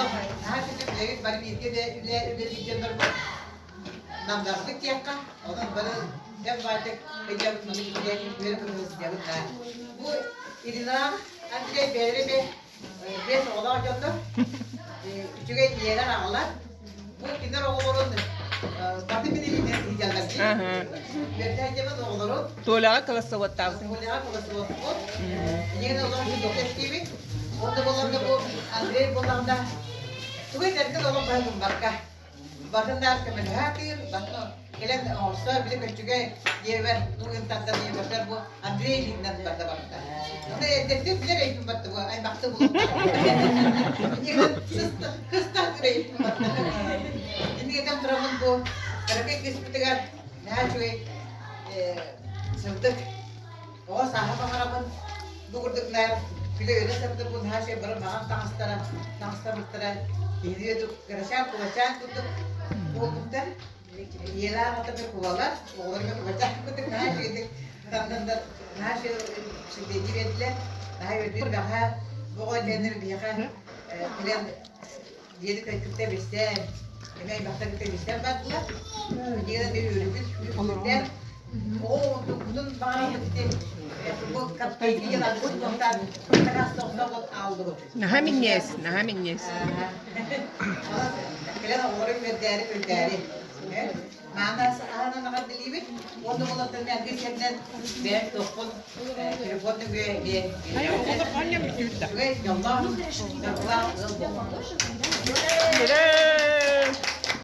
Oğlum, her şey benim ilgili üle diyeceğim var. Namdarlık yakka. Onun böyle hem vardık bediye bunu bile böyle kırmızı diye bunlar. Bu idina anca belirli bir oğlan canlı. Çünkü yerler ağlar. Bu kinder oğlanın. Tapi bir diye geldi. Bir tane oğlanın. Tuğlağa kalası vattağı. Boleh kalau sebab tu, ini kan orang hidup aktif. Untuk orang tu, Andre orang dah. Tu kan kita orang bahagia berkah. Bahkan dah kami hadir, bahkan kalian orang bila kerja ye ber, tu yang tak ada ye ber bu Andre ni nak berkah. Tapi jadi bila itu berkah, ay bakte bu. Ini kan kestak ini. Ini kita perawan bu, kerana kita nah cuy. Sebetulnya, oh sahabat harapan bukan deklar, bila ada sebetulnya pun hasil bermakan tangstara bertera, ini itu kerja kebaca untuk bukan, ialah mata berkualat, orang yang kebaca untuk hasil itu, tanda hasil sedikit betul, hasil itu dah, bukan jenis dia kan, kalian dia itu kita bisa, ini bahkan kita bisa bantu, dia itu lebih Oh, bunun bana bu kaptayı yalan bundan takas toplamot aldı. Nahaminyes. Kaya orang berdari. Mana ana nakadeliver, onu tanya geçenden ben topun telefonu ve Hayır, o da annem mi? ve yallah. Güle.